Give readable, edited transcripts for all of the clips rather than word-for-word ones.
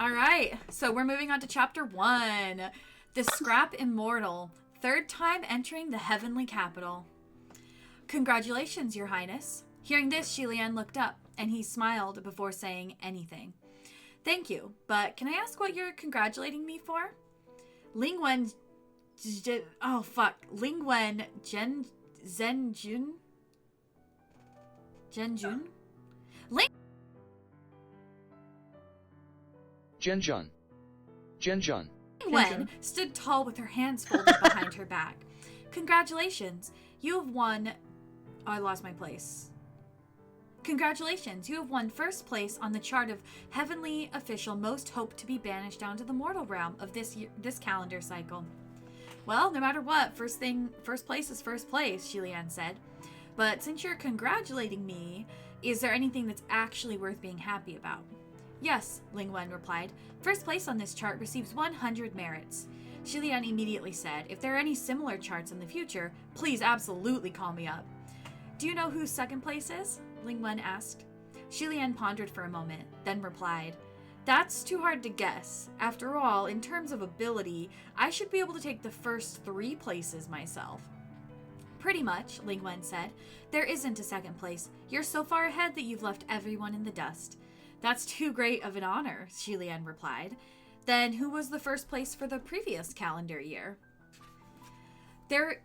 All right, so we're moving on to chapter 1. The Scrap Immortal, third time entering the heavenly capital. Congratulations, Your Highness. Hearing this, Xie Lian looked up, and he smiled before saying anything. Thank you, but can I ask what you're congratulating me for? Lingwen... Lingwen Zhenjun? Zhenjun? Zhenjun. Lingwen stood tall with her hands folded behind her back. Congratulations, you have won... Oh, I lost my place. Congratulations, you have won first place on the chart of heavenly official most hoped to be banished down to the mortal realm of this calendar cycle. Well, no matter what, first place is first place, Xie Lian said. But since you're congratulating me, is there anything that's actually worth being happy about? Yes, Lingwen replied. First place on this chart receives 100 merits. Xie Lian immediately said, if there are any similar charts in the future, please absolutely call me up. Do you know who second place is? Lingwen asked. Xie Lian pondered for a moment, then replied, That's too hard to guess. After all, in terms of ability, I should be able to take the first 3 places myself. Pretty much, Lingwen said. There isn't a second place. You're so far ahead that you've left everyone in the dust. That's too great of an honor, Xie Lian replied. Then who was the first place for the previous calendar year? There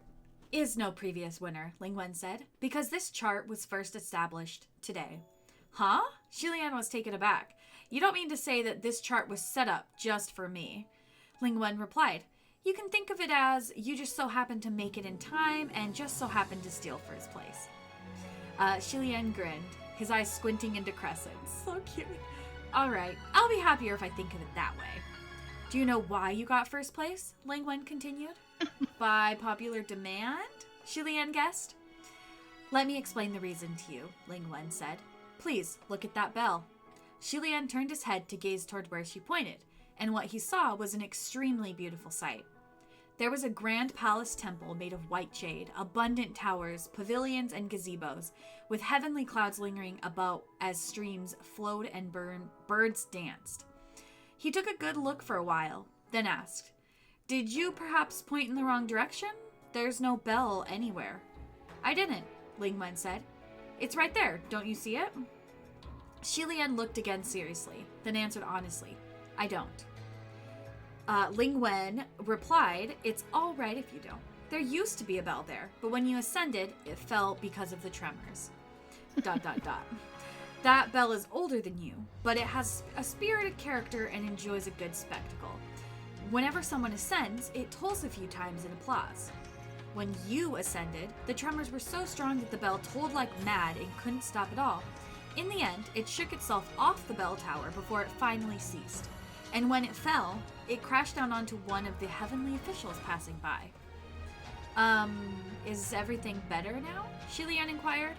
is no previous winner, Lingwen said, because this chart was first established today. Huh? Xie Lian was taken aback. You don't mean to say that this chart was set up just for me? Lingwen replied, You can think of it as you just so happened to make it in time and just so happened to steal first place. Xie Lian grinned, his eyes squinting into crescents. So cute. All right, I'll be happier if I think of it that way. Do you know why you got first place? Lingwen continued. By popular demand? Xie Lian guessed. Let me explain the reason to you, Lingwen said. Please, look at that bell. Xie Lian turned his head to gaze toward where she pointed, and what he saw was an extremely beautiful sight. There was a grand palace temple made of white jade, abundant towers, pavilions, and gazebos, with heavenly clouds lingering about as streams flowed and birds danced. He took a good look for a while, then asked, Did you perhaps point in the wrong direction? There's no bell anywhere. I didn't, Lingwen said. It's right there, don't you see it? Xie Lian looked again seriously, then answered honestly, I don't. Lingwen replied, It's all right if you don't. There used to be a bell there, but when you ascended, it fell because of the tremors. ... That bell is older than you, but it has a spirited character and enjoys a good spectacle. Whenever someone ascends, it tolls a few times in applause. When you ascended, the tremors were so strong that the bell tolled like mad and couldn't stop at all. In the end, it shook itself off the bell tower before it finally ceased. And when it fell, it crashed down onto one of the heavenly officials passing by. Is everything better now? Xie Lian inquired.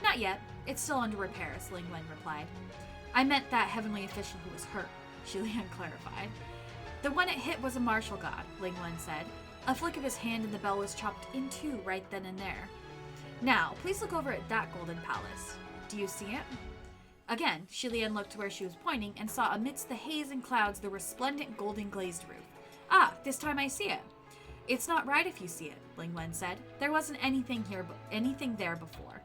Not yet. It's still under repairs, Lingwen replied. I meant that heavenly official who was hurt, Xie Lian clarified. The one it hit was a martial god, Lingwen said. A flick of his hand and the bell was chopped in two right then and there. Now, please look over at that golden palace. Do you see it? Again, Xie Lian looked to where she was pointing and saw amidst the haze and clouds the resplendent golden glazed roof. Ah, this time I see it. It's not right if you see it, Lingwen said. There wasn't anything there before. ...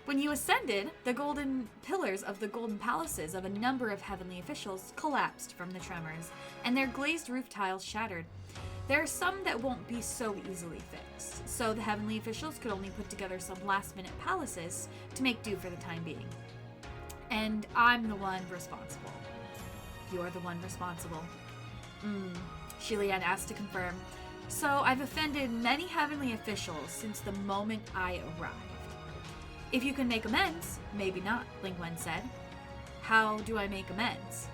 When you ascended, the golden pillars of the golden palaces of a number of heavenly officials collapsed from the tremors, and their glazed roof tiles shattered. There are some that won't be so easily fixed, so the heavenly officials could only put together some last-minute palaces to make do for the time being. And I'm the one responsible. You're the one responsible. Xie Lian asked to confirm. So I've offended many heavenly officials since the moment I arrived. If you can make amends, maybe not, Lingwen said. How do I make amends?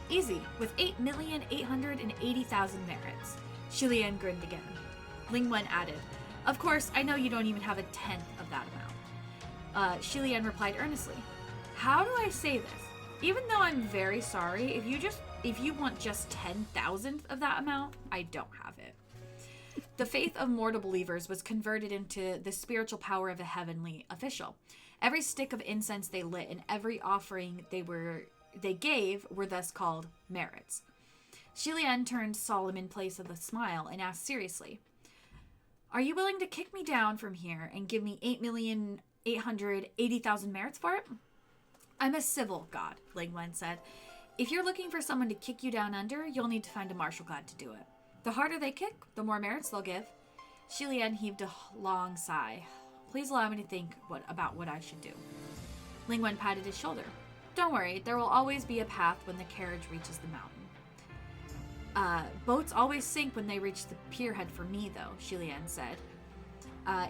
Easy, with 8,880,000 merits. Xie Lian grinned again. Lingwen added, Of course, I know you don't even have a tenth of that amount. Xie Lian replied earnestly, How do I say this? Even though I'm very sorry, if you want just 10,000th of that amount, I don't have it. The faith of mortal believers was converted into the spiritual power of a heavenly official. Every stick of incense they lit and every offering they gave were thus called merits. Xie Lian turned solemn in place of a smile and asked seriously, "Are you willing to kick me down from here and give me 8,880,000 merits for it?" "I'm a civil god," Ling Wen said. "If you're looking for someone to kick you down under, you'll need to find a martial god to do it. The harder they kick, the more merits they'll give." Xie Lian heaved a long sigh. "Please allow me to think about what I should do." Ling Wen patted his shoulder. "Don't worry, there will always be a path when the carriage reaches the mountain." Boats always sink when they reach the pierhead for me, though," Xie Lian said.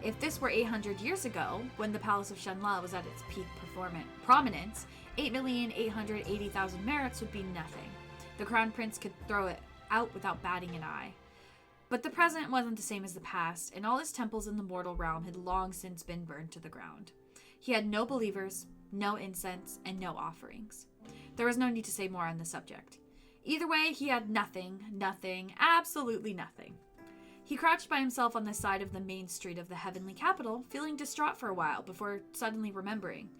If this were 800 years ago, when the Palace of Shenla was at its peak prominence, 8,880,000 merits would be nothing. The Crown Prince could throw it out without batting an eye. But the present wasn't the same as the past, and all his temples in the mortal realm had long since been burned to the ground. He had no believers, no incense, and no offerings. There was no need to say more on the subject. Either way, he had nothing, absolutely nothing. He crouched by himself on the side of the main street of the heavenly capital, feeling distraught for a while before suddenly remembering.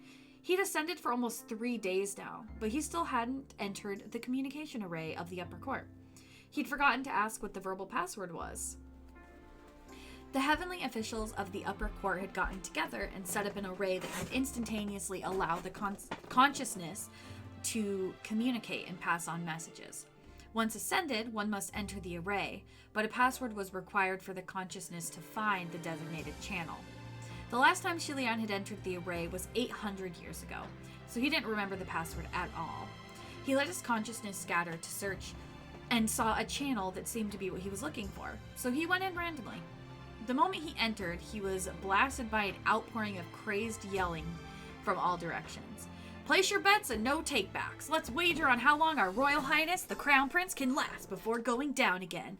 He'd ascended for almost 3 days now, but he still hadn't entered the communication array of the upper court. He'd forgotten to ask what the verbal password was. The heavenly officials of the upper court had gotten together and set up an array that would instantaneously allow the consciousness to communicate and pass on messages. Once ascended, one must enter the array, but a password was required for the consciousness to find the designated channel. The last time Xie Lian had entered the array was 800 years ago, so he didn't remember the password at all. He let his consciousness scatter to search and saw a channel that seemed to be what he was looking for, so he went in randomly. The moment he entered, he was blasted by an outpouring of crazed yelling from all directions. "Place your bets and no takebacks. Let's wager on how long our Royal Highness, the Crown Prince, can last before going down again.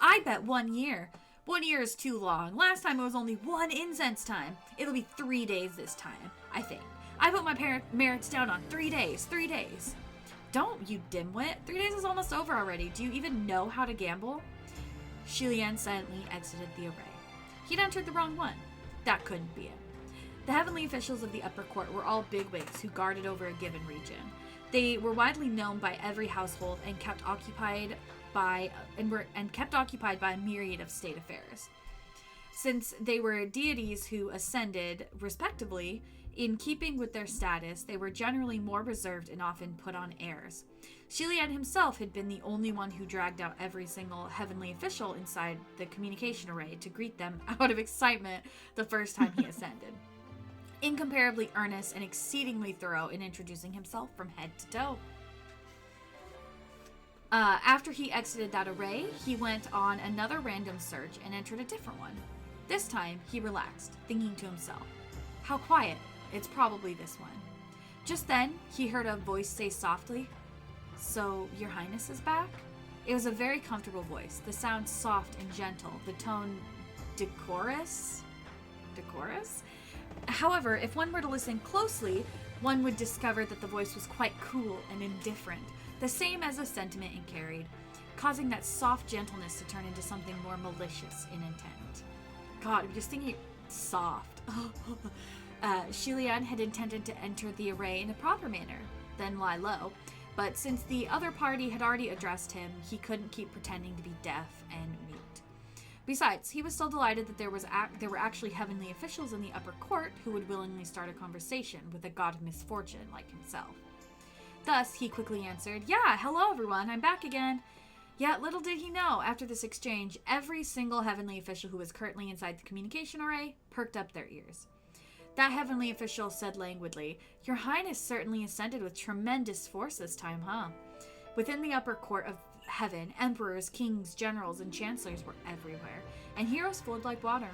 I bet 1 year. 1 year is too long. Last time it was only 1 incense time. It'll be 3 days this time, I think. I put my merits down on 3 days. 3 days. Don't, you dimwit. 3 days is almost over already. Do you even know how to gamble?" Xie Lian silently exited the array. He'd entered the wrong one. That couldn't be it. The heavenly officials of the upper court were all bigwigs who guarded over a given region. They were widely known by every household and kept occupied by a myriad of state affairs. Since they were deities who ascended respectively, in keeping with their status, they were generally more reserved and often put on airs. Xie Lian himself had been the only one who dragged out every single heavenly official inside the communication array to greet them out of excitement the first time he ascended. Incomparably earnest and exceedingly thorough in introducing himself from head to toe. After he exited that array, he went on another random search and entered a different one. This time, he relaxed, thinking to himself, "How quiet. It's probably this one." Just then, he heard a voice say softly, "So, Your Highness is back?" It was a very comfortable voice, the sound soft and gentle, the tone decorous? However, if one were to listen closely, one would discover that the voice was quite cool and indifferent, the same as the sentiment it carried, causing that soft gentleness to turn into something more malicious in intent. God, I'm just thinking soft. Xie Lian had intended to enter the array in a proper manner, then lie low, but since the other party had already addressed him, he couldn't keep pretending to be deaf and mute. Besides, he was still delighted that there were actually heavenly officials in the upper court who would willingly start a conversation with a god of misfortune like himself. Thus, he quickly answered, "Yeah, hello everyone, I'm back again." Yet little did he know, after this exchange, every single heavenly official who was currently inside the communication array perked up their ears. That heavenly official said languidly, "Your Highness certainly ascended with tremendous force this time, huh?" Within the upper court of heaven, emperors, kings, generals, and chancellors were everywhere, and heroes flowed like water.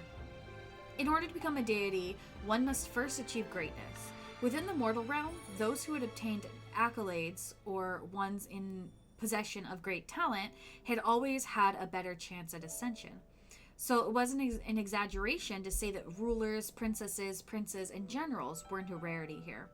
In order to become a deity, one must first achieve greatness. Within the mortal realm, those who had obtained accolades or ones in possession of great talent had always had a better chance at ascension. So it wasn't an exaggeration to say that rulers, princesses, princes, and generals weren't a rarity here.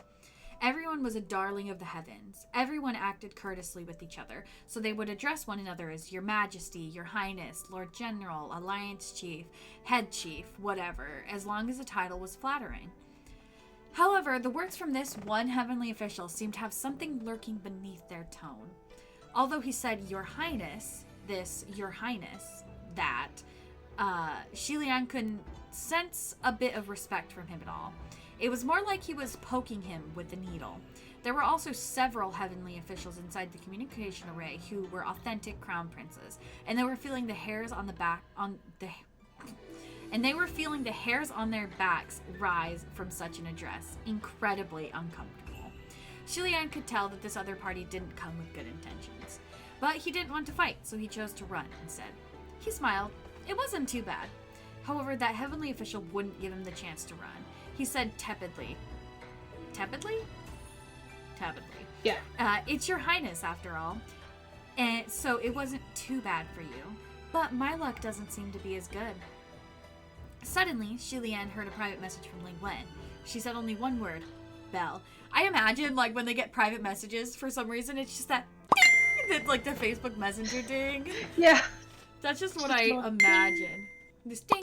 Everyone was a darling of the heavens. Everyone acted courteously with each other, so they would address one another as Your Majesty, Your Highness, Lord General, Alliance Chief, Head Chief, whatever, as long as the title was flattering. However, the words from this one heavenly official seemed to have something lurking beneath their tone. Although he said, Your Highness, this, Your Highness, that, Xie Lian couldn't sense a bit of respect from him at all. It was more like he was poking him with a needle. There were also several heavenly officials inside the communication array who were authentic crown princes, and they were feeling the hairs on their backs rise from such an address. Incredibly uncomfortable. Xie Lian could tell that this other party didn't come with good intentions. But he didn't want to fight, so he chose to run instead. He smiled. It wasn't too bad. However, that heavenly official wouldn't give him the chance to run. He said tepidly. Tepidly? Tepidly. Yeah. It's Your Highness, after all. And so it wasn't too bad for you. But my luck doesn't seem to be as good. Suddenly, Xie Lian heard a private message from Ling Wen. She said only one word. Bell. I imagine, like, when they get private messages, for some reason, it's just that ding! That's like the Facebook Messenger ding. Yeah. That's just what I imagine. This ding.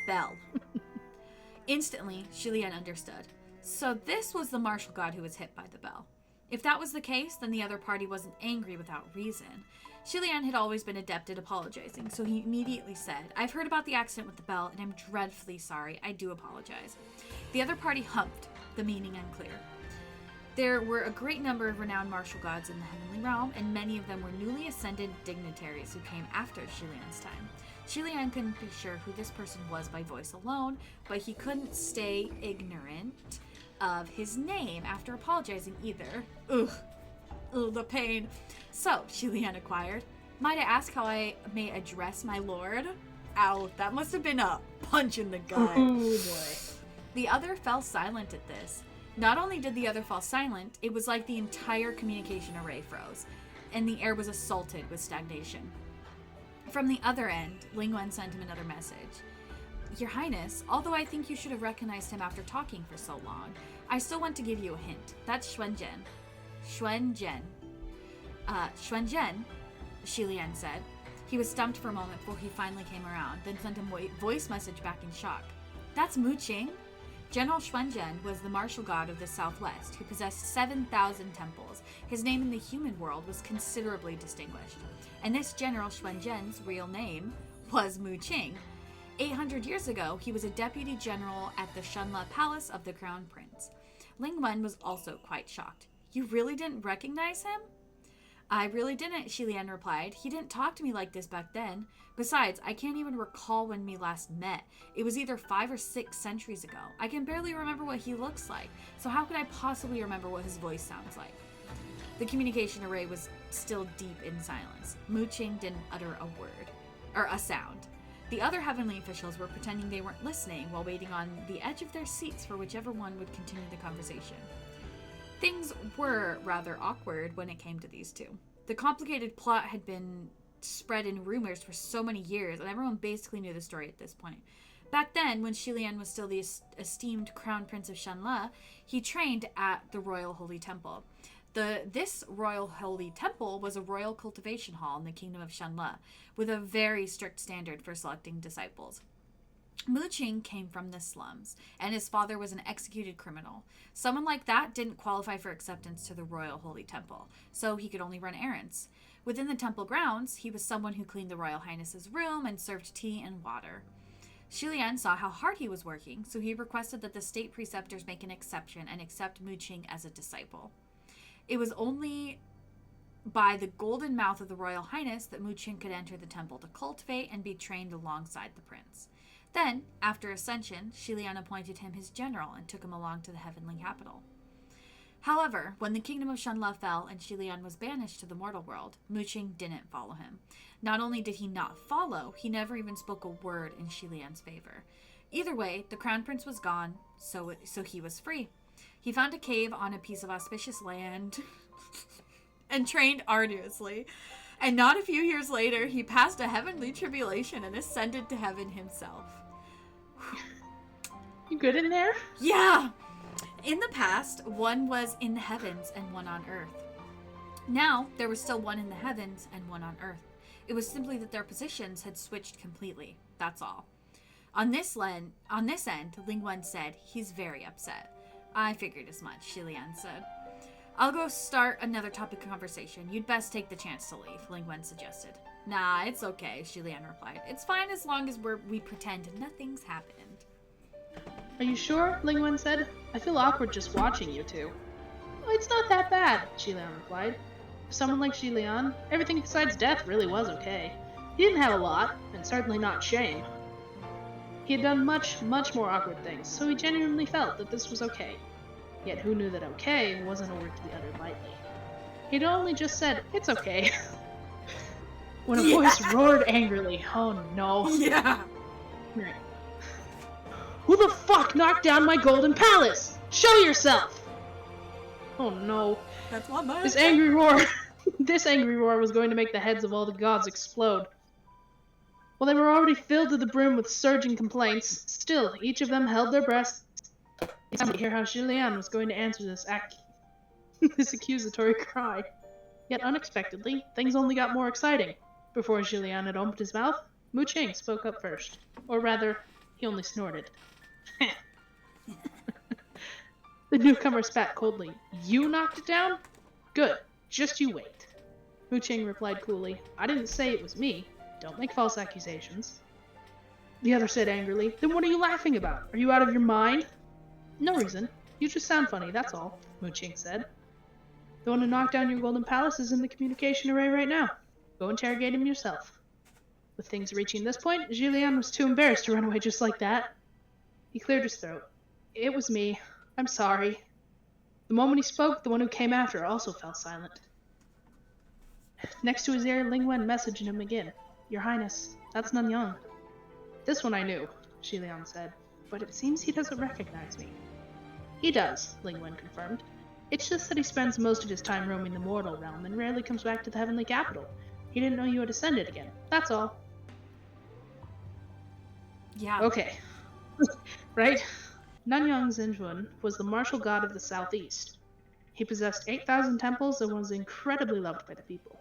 Bell. Instantly, Xie Lian understood. So this was the martial god who was hit by the bell. If that was the case, then the other party wasn't angry without reason. Xie Lian had always been adept at apologizing, so he immediately said, I've heard about the accident with the bell, and I'm dreadfully sorry. I do apologize. The other party humped, the meaning unclear. There were a great number of renowned martial gods in the heavenly realm, and many of them were newly ascended dignitaries who came after Xie Lian's time. Xie Lian couldn't be sure who this person was by voice alone, but he couldn't stay ignorant of his name after apologizing either. Ugh, the pain. So, Xie Lian inquired, might I ask how I may address my lord? Ow, that must have been a punch in the gut. Oh boy. The other fell silent at this. Not only did the other fall silent, it was like the entire communication array froze, and the air was assaulted with stagnation. From the other end, Ling Wen sent him another message. Your Highness, although I think you should have recognized him after talking for so long, I still want to give you a hint. That's Xuanzhen. Xuanzhen, Xie Lian said. He was stumped for a moment before he finally came around, then sent a voice message back in shock. That's Mu Qing? General Xuanzhen was the martial god of the southwest, who possessed 7,000 temples. His name in the human world was considerably distinguished. And this General Xuanzhen's real name was Mu Qing. 800 years ago, he was a deputy general at the Shenle Palace of the Crown Prince. Ling Wen was also quite shocked. You really didn't recognize him? I really didn't, Xie Lian replied. He didn't talk to me like this back then. Besides, I can't even recall when we last met. It was either 5 or 6 centuries ago. I can barely remember what he looks like, so how could I possibly remember what his voice sounds like? The communication array was still deep in silence. Mu Qing didn't utter a word, or a sound. The other heavenly officials were pretending they weren't listening while waiting on the edge of their seats for whichever one would continue the conversation. Things were rather awkward when it came to these two. The complicated plot had been spread in rumors for so many years, and everyone basically knew the story at this point. Back then, when Xie Lian was still the esteemed crown prince of Shenle, he trained at the Royal Holy Temple. This Royal Holy Temple was a royal cultivation hall in the kingdom of Shenle, with a very strict standard for selecting disciples. Mu Qing came from the slums, and his father was an executed criminal. Someone like that didn't qualify for acceptance to the Royal Holy Temple, so he could only run errands. Within the temple grounds, he was someone who cleaned the Royal Highness's room and served tea and water. Xie Lian saw how hard he was working, so he requested that the state preceptors make an exception and accept Mu Qing as a disciple. It was only by the golden mouth of the Royal Highness that Mu Qing could enter the temple to cultivate and be trained alongside the prince. Then, after ascension, Xie Lian appointed him his general and took him along to the heavenly capital. However, when the kingdom of Shenle fell and Xie Lian was banished to the mortal world, Mu Qing didn't follow him. Not only did he not follow, he never even spoke a word in Xie Lian's favor. Either way, the crown prince was gone, so he was free. He found a cave on a piece of auspicious land and trained arduously. And not a few years later, he passed a heavenly tribulation and ascended to heaven himself. You good in there? Yeah! In the past, one was in the heavens and one on earth. Now, there was still one in the heavens and one on earth. It was simply that their positions had switched completely. That's all. On this end, Ling Wen said he's very upset. I figured as much, Xie Lian said. I'll go start another topic of conversation. You'd best take the chance to leave, Ling Wen suggested. Nah, it's okay, Xie Lian replied. It's fine as long as we pretend nothing's happened. Are you sure? Ling Wen said. I feel awkward just watching you two. Oh, it's not that bad, Xie Lian replied. For someone like Xie Lian, everything besides death really was okay. He didn't have a lot, and certainly not shame. He had done much, much more awkward things, so he genuinely felt that this was okay. Yet who knew that okay wasn't a word to be uttered lightly. He'd only just said, "It's okay," when a voice roared angrily. Oh no. Yeah. Right. Who the fuck knocked down my golden palace? Show yourself! Oh no. That's one man. This angry roar was going to make the heads of all the gods explode. While they were already filled to the brim with surging complaints, still, each of them held their breaths to hear how Xie Lian was going to answer this accusatory cry. Yet unexpectedly, things only got more exciting. Before Xie Lian had opened his mouth, Mu Qing spoke up first. Or rather, he only snorted. The newcomer spat coldly. You knocked it down? Good. Just you wait. Mu Qing replied coolly. I didn't say it was me. Don't make false accusations. The other said angrily. Then what are you laughing about? Are you out of your mind? No reason. You just sound funny, that's all, Mu Qing said. The one who knocked down your golden palace is in the communication array right now. Go interrogate him yourself. With things reaching this point, Xie Lian was too embarrassed to run away just like that. He cleared his throat. It was me. I'm sorry. The moment he spoke, the one who came after also fell silent. Next to his ear, Ling Wen messaged him again. Your Highness, that's Nanyang. This one I knew, Xie Lian said, but it seems he doesn't recognize me. He does, Ling Wen confirmed. It's just that he spends most of his time roaming the mortal realm and rarely comes back to the heavenly capital. He didn't know you had ascended again. That's all. Yeah. Okay. Right? Nanyang Zinjun was the martial god of the southeast. He possessed 8,000 temples and was incredibly loved by the people.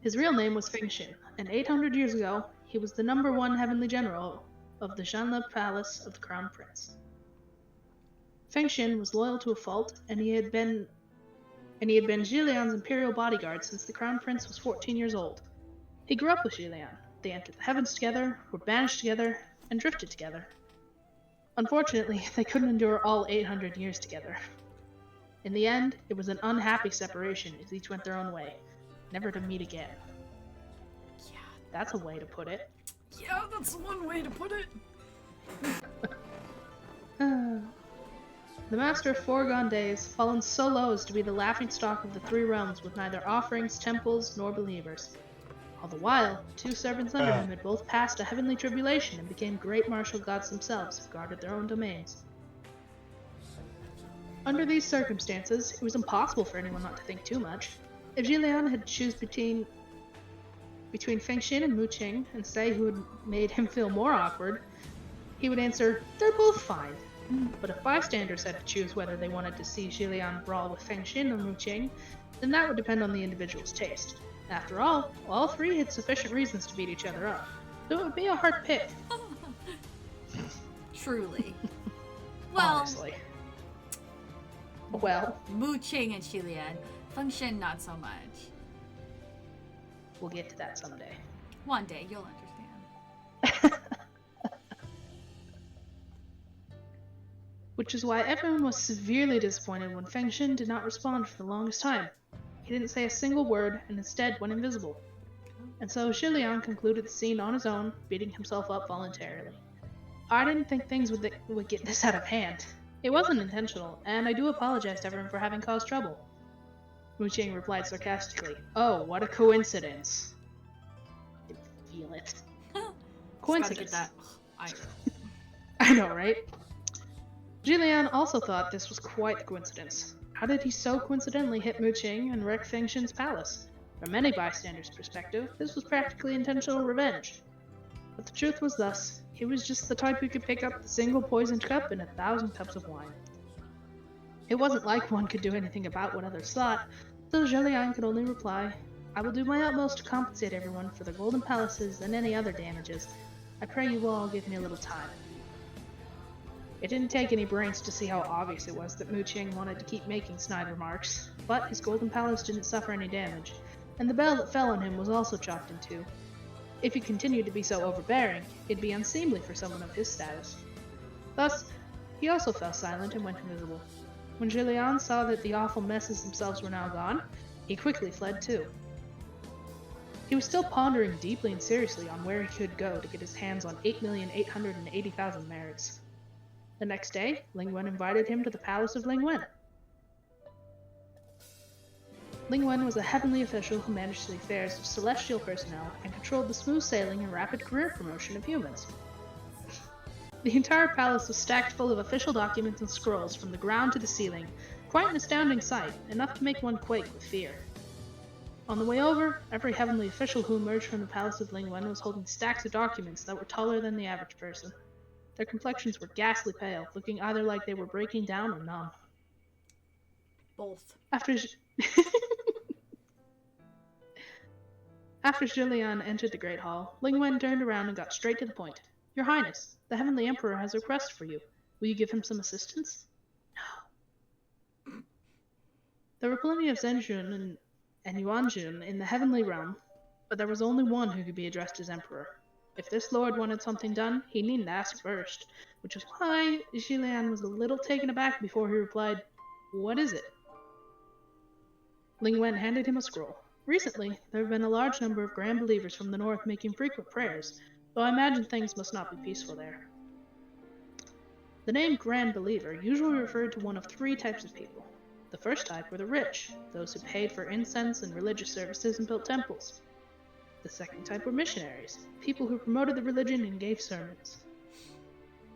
His real name was Fengxin, and 800 years ago, he was the #1 heavenly general of the Shanle Palace of the Crown Prince. Fengxin was loyal to a fault, and he had been Xie Lian's imperial bodyguard since the Crown Prince was 14 years old. He grew up with Xie Lian. They entered the heavens together, were banished together, and drifted together. Unfortunately, they couldn't endure all 800 years together. In the end, it was an unhappy separation as each went their own way, never to meet again. Yeah. That's a way to put it. Yeah, that's one way to put it. The master of foregone days, fallen so low as to be the laughingstock of the three realms with neither offerings, temples, nor believers. All the while, the two servants under him had both passed a heavenly tribulation and became great martial gods themselves who guarded their own domains. Under these circumstances, it was impossible for anyone not to think too much. If Xie Lian had to choose between Fengxin and Mu Qing and say who had made him feel more awkward, he would answer, they're both fine. But if bystanders had to choose whether they wanted to see Xie Lian brawl with Fengxin or Mu Qing, then that would depend on the individual's taste. After all three had sufficient reasons to beat each other up, so it would be a hard pick. Truly. Well, honestly. Well, Mu Qing and Xie Lian. Fengxin, not so much. We'll get to that someday. One day, you'll understand. Which is why everyone was severely disappointed when Fengxin did not respond for the longest time. He didn't say a single word and instead went invisible. And so Xie Lian concluded the scene on his own, beating himself up voluntarily. I didn't think things would get this out of hand. It wasn't intentional, and I do apologize to everyone for having caused trouble. Mu Qing replied sarcastically. Oh, what a coincidence. I can feel it. Coincidence. That. I know, right? Xie Lian also thought this was quite the coincidence. How did he so coincidentally hit Mu Qing and wreck Fengxin's palace? From many bystanders' perspective, this was practically intentional revenge. But the truth was thus, he was just the type who could pick up the single poisoned cup in 1,000 cups of wine. It wasn't like one could do anything about what others thought, so Xie Lian could only reply, I will do my utmost to compensate everyone for the golden palaces and any other damages. I pray you will all give me a little time. It didn't take any brains to see how obvious it was that Mu Qing wanted to keep making snide remarks, but his golden palace didn't suffer any damage, and the bell that fell on him was also chopped in two. If he continued to be so overbearing, it'd be unseemly for someone of his status. Thus, he also fell silent and went invisible. When Xie Lian saw that the awful messes themselves were now gone, he quickly fled too. He was still pondering deeply and seriously on where he could go to get his hands on 8,880,000 merits. The next day, Ling Wen invited him to the palace of Ling Wen. Ling Wen was a heavenly official who managed the affairs of celestial personnel and controlled the smooth sailing and rapid career promotion of humans. The entire palace was stacked full of official documents and scrolls from the ground to the ceiling, quite an astounding sight, enough to make one quake with fear. On the way over, every heavenly official who emerged from the palace of Ling Wen was holding stacks of documents that were taller than the average person. Their complexions were ghastly pale, looking either like they were breaking down or numb. Both. After Xie Lian entered the Great Hall, Ling Wen turned around and got straight to the point. Your Highness, the Heavenly Emperor has a request for you. Will you give him some assistance? No. There were plenty of Zhenjun and Yuanjun in the heavenly realm, but there was only one who could be addressed as Emperor. If this lord wanted something done, he needn't ask first, which is why Xie Lian was a little taken aback before he replied, What is it? Ling Wen handed him a scroll. Recently, there have been a large number of Grand Believers from the north making frequent prayers, though I imagine things must not be peaceful there. The name Grand Believer usually referred to one of three types of people. The first type were the rich, those who paid for incense and religious services and built temples. The second type were missionaries, people who promoted the religion and gave sermons.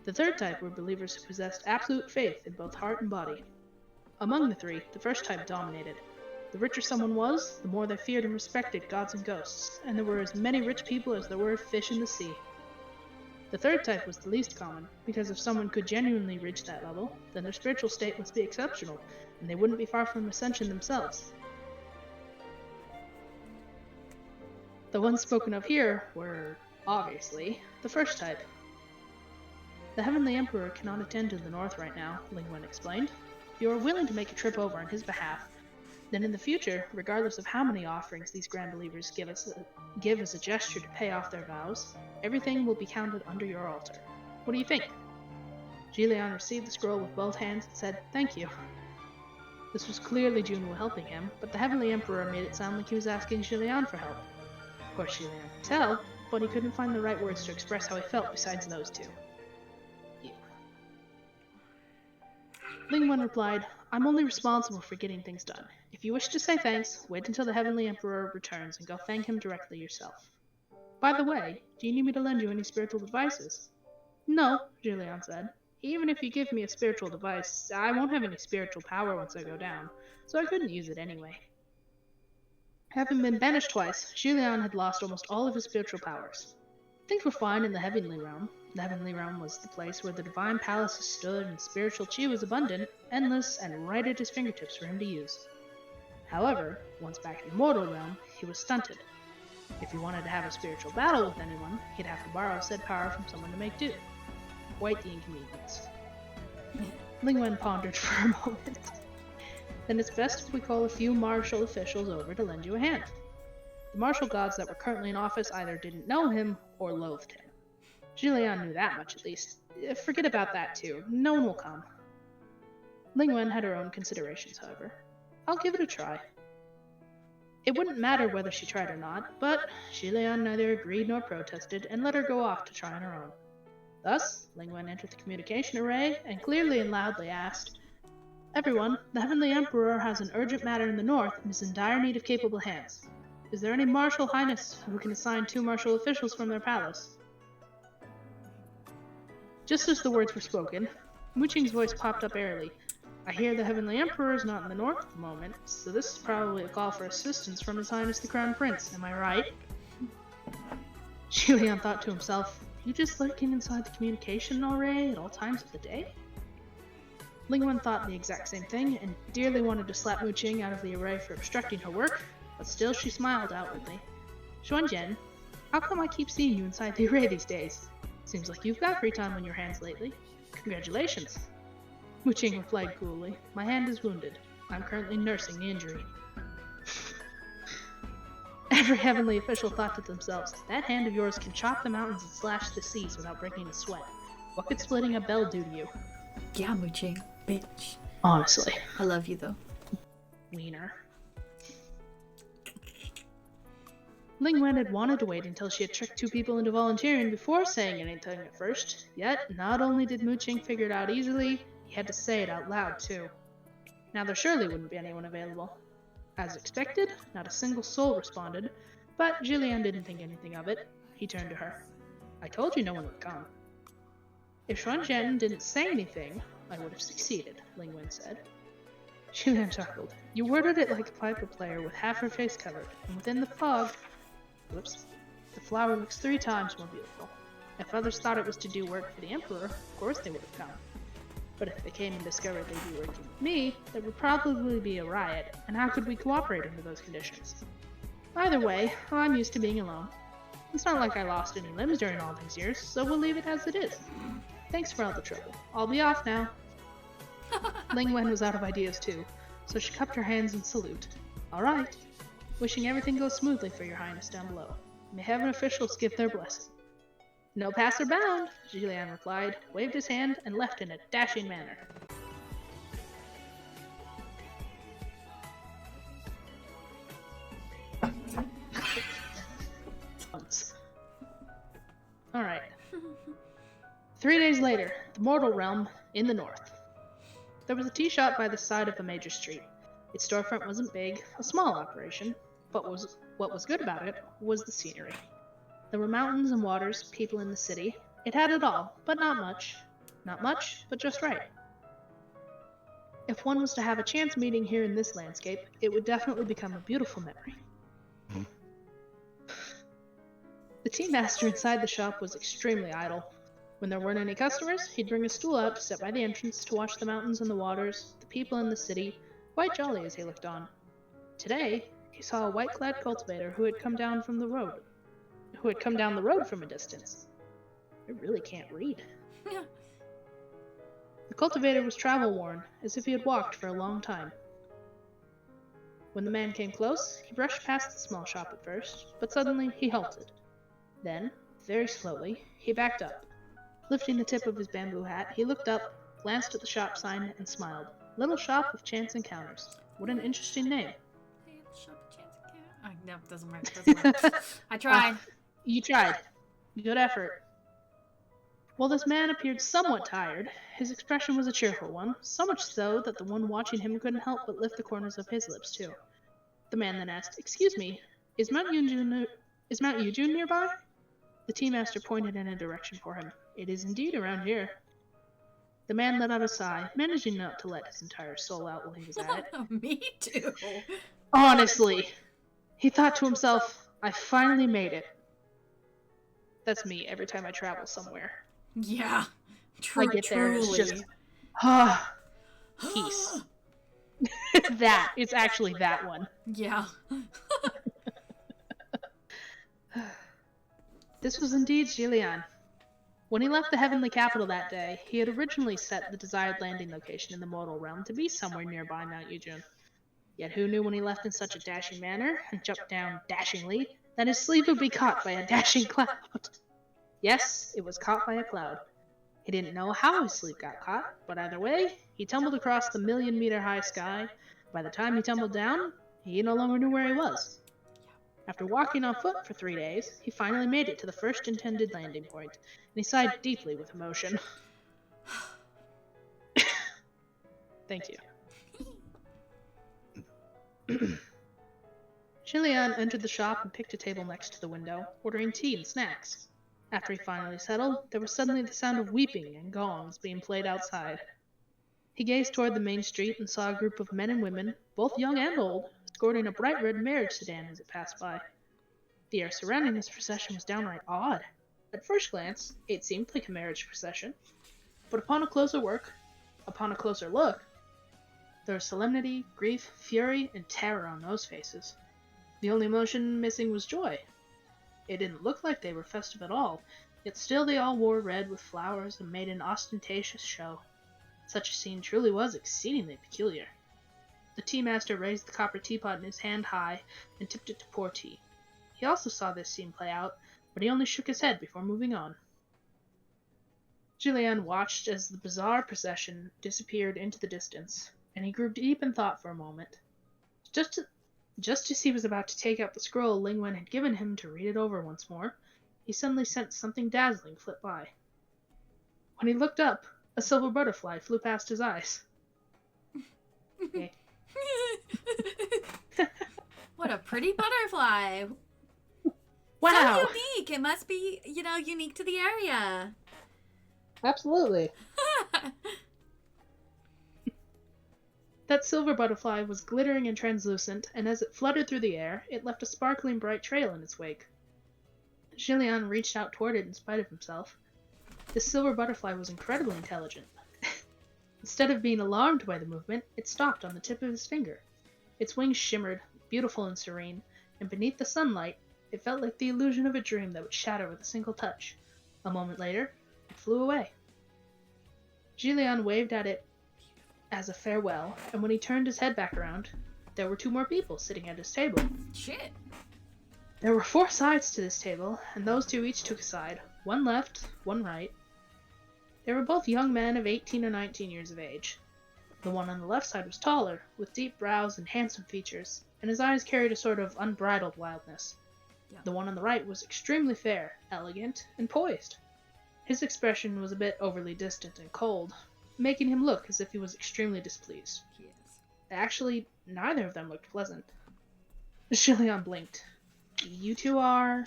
The third type were believers who possessed absolute faith in both heart and body. Among the three, the first type dominated. The richer someone was, the more they feared and respected gods and ghosts, and there were as many rich people as there were fish in the sea. The third type was the least common, because if someone could genuinely reach that level, then their spiritual state must be exceptional, and they wouldn't be far from ascension themselves. The ones spoken of here were, obviously, the first type. The Heavenly Emperor cannot attend to the north right now, Ling Wen explained. If you are willing to make a trip over on his behalf, then in the future, regardless of how many offerings these Grand Believers give as a gesture to pay off their vows, everything will be counted under your altar. What do you think? Xie Lian received the scroll with both hands and said, Thank you. This was clearly Junwu helping him, but the Heavenly Emperor made it sound like he was asking Xie Lian for help. Of course, Xie Lian could tell, but he couldn't find the right words to express how he felt besides those two. You. Ling Wen replied, I'm only responsible for getting things done. If you wish to say thanks, wait until the Heavenly Emperor returns and go thank him directly yourself. By the way, do you need me to lend you any spiritual devices? No, Xie Lian said. Even if you give me a spiritual device, I won't have any spiritual power once I go down, so I couldn't use it anyway. Having been banished twice, Xie Lian had lost almost all of his spiritual powers. Things were fine in the Heavenly Realm. The Heavenly Realm was the place where the divine palaces stood and spiritual chi was abundant, endless, and right at his fingertips for him to use. However, once back in the mortal realm, he was stunted. If he wanted to have a spiritual battle with anyone, he'd have to borrow said power from someone to make do. Quite the inconvenience. Ling Wen pondered for a moment. Then it's best if we call a few martial officials over to lend you a hand. The martial gods that were currently in office either didn't know him or loathed him. Xie Lian knew that much at least. Forget about that too. No one will come. Ling Wen had her own considerations, however. I'll give it a try. It wouldn't matter whether she tried or not, but Xie Lian neither agreed nor protested and let her go off to try on her own. Thus, Ling Wen entered the communication array and clearly and loudly asked, Everyone, the Heavenly Emperor has an urgent matter in the north and is in dire need of capable hands. Is there any martial highness who can assign 2 martial officials from their palace? Just as the words were spoken, Mu Qing's voice popped up airily. I hear the Heavenly Emperor is not in the north at the moment, so this is probably a call for assistance from His Highness the Crown Prince, am I right? Xie Lian thought to himself, you just lurking inside the communication array at all times of the day? Ling Wen thought the exact same thing, and dearly wanted to slap Mu Qing out of the array for obstructing her work, but still she smiled outwardly. Xuanjian, how come I keep seeing you inside the array these days? Seems like you've got free time on your hands lately. Could Congratulations. Mu Qing replied coolly. My hand is wounded. I'm currently nursing the injury. Every heavenly official thought to themselves, that hand of yours can chop the mountains and slash the seas without breaking a sweat. What could splitting a bell do to you? Yeah, Mooching, bitch. Honestly. I love you though. Wiener. Ling Wen had wanted to wait until she had tricked two people into volunteering before saying anything at first, yet not only did Mu Qing figure it out easily, he had to say it out loud too. Now there surely wouldn't be anyone available. As expected, not a single soul responded, but Xie Lian didn't think anything of it. He turned to her. I told you no one would come. If Xuan Zhen didn't say anything, I would have succeeded, Ling Wen said. Xie Lian chuckled. You worded it like a piper player with half her face covered, and within the fog... Whoops. The flower looks 3 times more beautiful. If others thought it was to do work for the Emperor, of course they would have come. But if they came and discovered they'd be working with me, there would probably be a riot, and how could we cooperate under those conditions? Either way, I'm used to being alone. It's not like I lost any limbs during all these years, so we'll leave it as it is. Thanks for all the trouble. I'll be off now. Ling Wen was out of ideas too, so she cupped her hands in salute. All right. Wishing everything goes smoothly for your highness down below. May heaven officials give their blessing. No passer bound, Xie Lian replied, waved his hand, and left in a dashing manner. Alright. 3 days later, the mortal realm in the north. There was a tea shop by the side of a major street. Its storefront wasn't big, a small operation, but what was good about it was the scenery. There were mountains and waters, people in the city. It had it all, but not much. Not much, but just right. If one was to have a chance meeting here in this landscape, it would definitely become a beautiful memory. The tea master inside the shop was extremely idle. When there weren't any customers, he'd bring a stool out to sit by the entrance to watch the mountains and the waters, the people in the city, quite jolly as he looked on. Today, he saw a white-clad cultivator who had come down the road from a distance. I really can't read. The cultivator was travel-worn, as if he had walked for a long time. When the man came close, he brushed past the small shop at first, but suddenly he halted. Then, very slowly, he backed up. Lifting the tip of his bamboo hat, he looked up, glanced at the shop sign, and smiled. Little Shop of Chance Encounters. What an interesting name. Oh, no, doesn't work. I tried. You tried. Good effort. While this man appeared somewhat tired, his expression was a cheerful one, so much so that the one watching him couldn't help but lift the corners of his lips too. The man then asked, "Excuse me, is Mount Yuju nearby?" The tea master pointed in a direction for him. "It is indeed around here." The man let out a sigh, managing not to let his entire soul out while he was at it. Me too. Honestly, he thought to himself, I finally made it. That's me every time I travel somewhere. Yeah. I get there and it's just, peace. It's actually that one. Yeah. This was indeed Xie Lian. When he left the heavenly capital that day, he had originally set the desired landing location in the mortal realm to be somewhere nearby Mount Yujun. Yet who knew when he left in such a dashing manner, and jumped down dashingly, that his sleeve would be caught by a dashing cloud? Yes, it was caught by a cloud. He didn't know how his sleeve got caught, but either way, he tumbled across the 1,000,000-meter-high sky. By the time he tumbled down, he no longer knew where he was. After walking on foot for 3 days, he finally made it to the first intended landing point, and he sighed deeply with emotion. Thank you. Xie Lian entered the shop and picked a table next to the window, ordering tea and snacks. After he finally settled, there was suddenly the sound of weeping and gongs being played outside. He gazed toward the main street and saw a group of men and women, both young and old, escorting a bright red marriage sedan as it passed by. The air surrounding this procession was downright odd. At first glance, it seemed like a marriage procession, but upon a closer look, there was solemnity, grief, fury, and terror on those faces. The only emotion missing was joy. It didn't look like they were festive at all. Yet still they all wore red with flowers and made an ostentatious show. Such a scene truly was exceedingly peculiar. The tea master raised the copper teapot in his hand high and tipped it to pour tea. He also saw this scene play out, but he only shook his head before moving on. Xie Lian watched as the bizarre procession disappeared into the distance, and he grew deep in thought for a moment. Just as he was about to take out the scroll Ling Wen had given him to read it over once more, he suddenly sensed something dazzling flit by. When he looked up, a silver butterfly flew past his eyes. Okay. What a pretty butterfly. Wow! So unique. It must be, unique to the area. Absolutely. That silver butterfly was glittering and translucent, and as it fluttered through the air, it left a sparkling bright trail in its wake. Xie Lian reached out toward it in spite of himself. This silver butterfly was incredibly intelligent. Instead of being alarmed by the movement, it stopped on the tip of his finger. Its wings shimmered, beautiful and serene, and beneath the sunlight, it felt like the illusion of a dream that would shatter with a single touch. A moment later, it flew away. Xie Lian waved at it as a farewell, and when he turned his head back around, there were 2 more people sitting at his table. Shit. There were 4 sides to this table, and those 2 each took a side, one left, one right. They were both young men of 18 or 19 years of age. The one on the left side was taller, with deep brows and handsome features, and his eyes carried a sort of unbridled wildness. Yeah. The one on the right was extremely fair, elegant, and poised. His expression was a bit overly distant and cold, making him look as if he was extremely displeased. Yes. Actually, neither of them looked pleasant. Xie Lian blinked. You 2 are...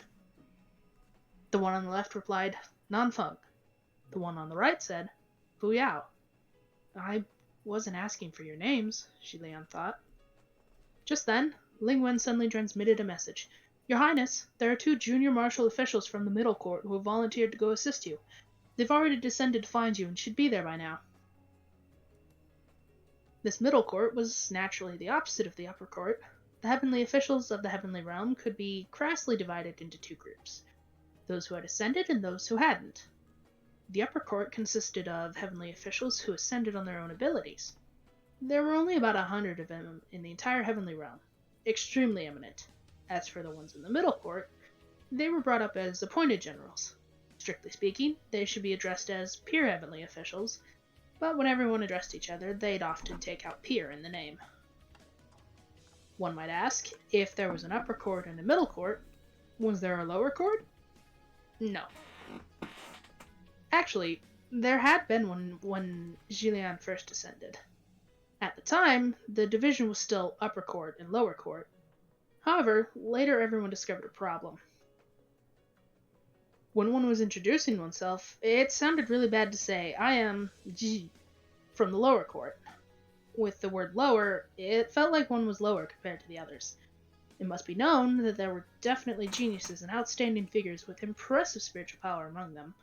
The one on the left replied, Nanfeng. The one on the right said, Fu Yao. I wasn't asking for your names, Xie Lian thought. Just then, Ling Wen suddenly transmitted a message. Your Highness, there are 2 junior martial officials from the middle court who have volunteered to go assist you. They've already descended to find you and should be there by now. This middle court was naturally the opposite of the upper court. The heavenly officials of the heavenly realm could be crassly divided into 2 groups. Those who had ascended and those who hadn't. The upper court consisted of heavenly officials who ascended on their own abilities. There were only about 100 of them in the entire heavenly realm, extremely eminent. As for the ones in the middle court, they were brought up as appointed generals. Strictly speaking, they should be addressed as peer heavenly officials, but when everyone addressed each other, they'd often take out peer in the name. One might ask, if there was an upper court and a middle court, was there a lower court? No. Actually, there had been one when Xie Lian first ascended. At the time, the division was still upper court and lower court. However, later everyone discovered a problem. When one was introducing oneself, it sounded really bad to say, I am Ji from the lower court. With the word lower, it felt like one was lower compared to the others. It must be known that there were definitely geniuses and outstanding figures with impressive spiritual power among them,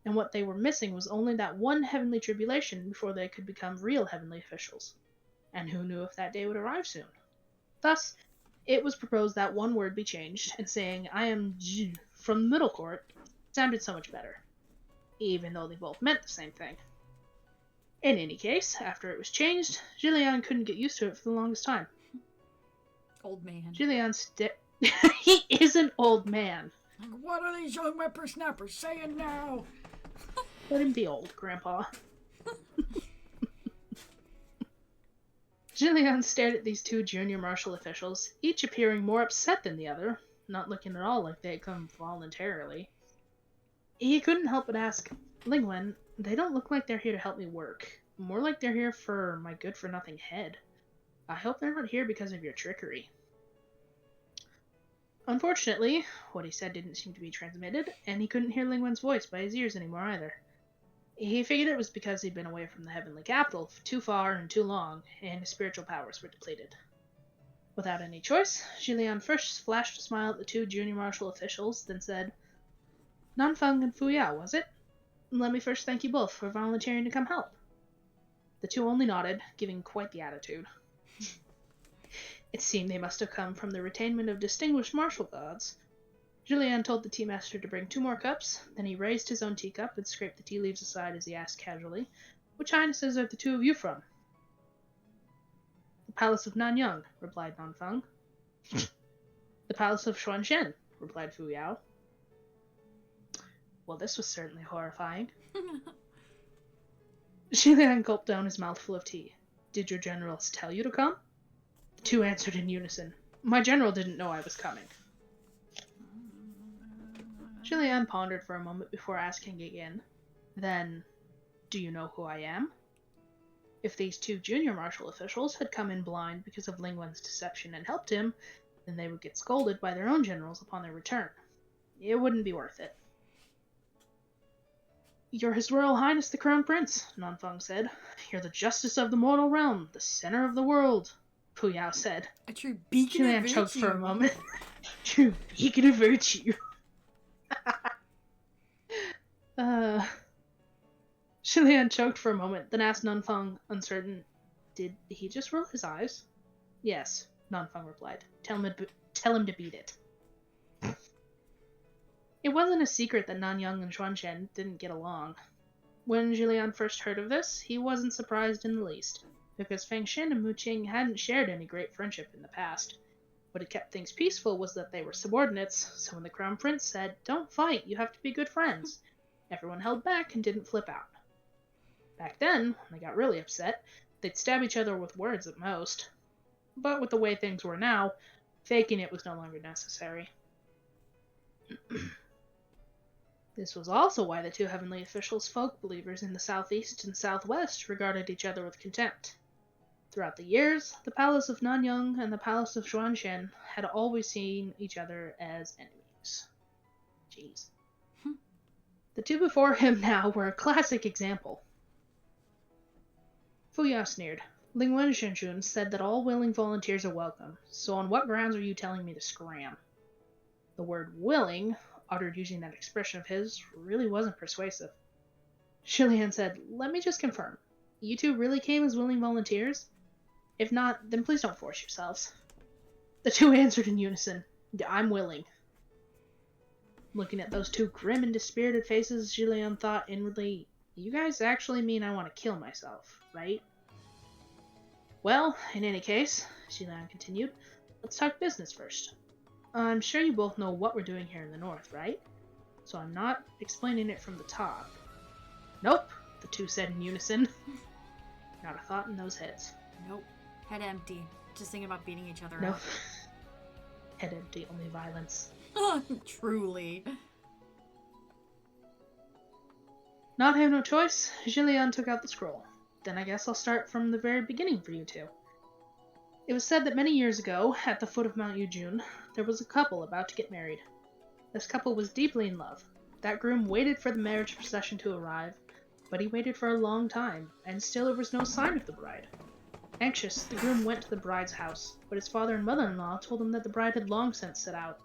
and what they were missing was only that one heavenly tribulation before they could become real heavenly officials. And who knew if that day would arrive soon? Thus, it was proposed that one word be changed, and saying, I am Ji from the middle court, sounded so much better, even though they both meant the same thing. In any case, after it was changed, Xie Lian couldn't get used to it for the longest time. Old man. Xie Lian he is an old man. Like, what are these young whippersnappers saying now? Let him be old, Grandpa. Xie Lian stared at these 2 junior martial officials, each appearing more upset than the other, not looking at all like they had come voluntarily. He couldn't help but ask, Ling Wen, they don't look like they're here to help me work. More like they're here for my good-for-nothing head. I hope they're not here because of your trickery. Unfortunately, what he said didn't seem to be transmitted, and he couldn't hear Ling Wen's voice by his ears anymore either. He figured it was because he'd been away from the heavenly capital for too far and too long, and his spiritual powers were depleted. Without any choice, Xie Lian first flashed a smile at the 2 junior martial officials, then said, Nanfeng and Fu Yao, was it? Let me first thank you both for volunteering to come help. The 2 only nodded, giving quite the attitude. It seemed they must have come from the retainment of distinguished martial gods. Xie Lian told the tea master to bring 2 more cups, then he raised his own teacup and scraped the tea leaves aside as he asked casually, "Which highnesses are the 2 of you from?" "The Palace of Nanyang," replied Nanfeng. "The Palace of Xuanshen," replied Fu Yao. Well, this was certainly horrifying. Xie Lian gulped down his mouthful of tea. "Did your generals tell you to come?" The 2 answered in unison. "My general didn't know I was coming." Xie Lian pondered for a moment before asking again. Then, "Do you know who I am?" If these 2 junior martial officials had come in blind because of Ling Wen's deception and helped him, then they would get scolded by their own generals upon their return. It wouldn't be worth it. "You're His Royal Highness the Crown Prince," Nanfeng said. "You're the justice of the mortal realm, the center of the world," Fu Yao said. A true beacon Xie of Lian virtue. choked for a moment. True beacon of virtue. Xie Lian choked for a moment, then asked Nanfeng, uncertain, "Did he just roll his eyes?" "Yes," Nanfeng replied. Tell him to beat it." It wasn't a secret that Nanyang and Xuanshen didn't get along. When Xie Lian first heard of this, he wasn't surprised in the least, because Feng Xin and Mu Qing hadn't shared any great friendship in the past. What had kept things peaceful was that they were subordinates, so when the Crown Prince said, "Don't fight, you have to be good friends," everyone held back and didn't flip out. Back then, when they got really upset, they'd stab each other with words at most. But with the way things were now, faking it was no longer necessary. This was also why the 2 heavenly officials, folk believers in the southeast and southwest, regarded each other with contempt. Throughout the years, the Palace of Nanyang and the Palace of Xuanshen had always seen each other as enemies. Jeez. The 2 before him now were a classic example. Fu Yao sneered. "Ling Wen Zhenjun said that all willing volunteers are welcome, so on what grounds are you telling me to scram?" The word "willing," uttered using that expression of his, really wasn't persuasive. Xie Lian said, "Let me just confirm. You 2 really came as willing volunteers? If not, then please don't force yourselves." The 2 answered in unison, "I'm willing." Looking at those 2 grim and dispirited faces, Xie Lian thought inwardly, "You guys actually mean I want to kill myself, right?" "Well, in any case," Xie Lian continued, "let's talk business first. I'm sure you both know what we're doing here in the north, right? So I'm not explaining it from the top." "Nope," the 2 said in unison. Not a thought in those heads. Nope. Head empty. Just thinking about beating each other No. up. Head empty, only violence. Truly. Not having no choice, Xie Lian took out the scroll. "Then I guess I'll start from the very beginning for you 2. It was said that many years ago, at the foot of Mount Yujun, there was a couple about to get married. This couple was deeply in love. That groom waited for the marriage procession to arrive, but he waited for a long time, and still there was no sign of the bride. Anxious, the groom went to the bride's house, but his father and mother-in-law told him that the bride had long since set out.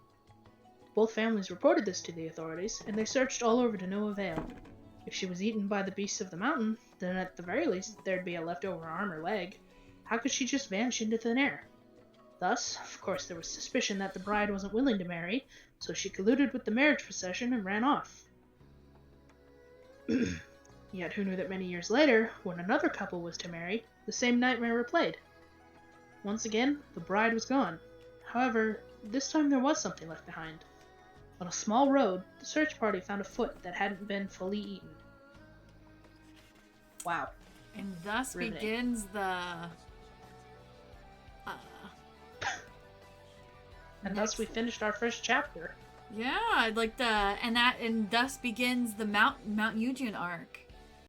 Both families reported this to the authorities, and they searched all over to no avail. If she was eaten by the beasts of the mountain, then at the very least there'd be a leftover arm or leg. How could she just vanish into thin air? Thus, of course, there was suspicion that the bride wasn't willing to marry, so she colluded with the marriage procession and ran off. Yet who knew that many years later, when another couple was to marry, the same nightmare replayed. Once again, the bride was gone. However, this time there was something left behind. On a small road, the search party found a foot that hadn't been fully eaten." Wow. And thus Riveting. begins the... And thus we finished our first chapter. Yeah, I'd like the... And thus begins the Mount Yujin arc.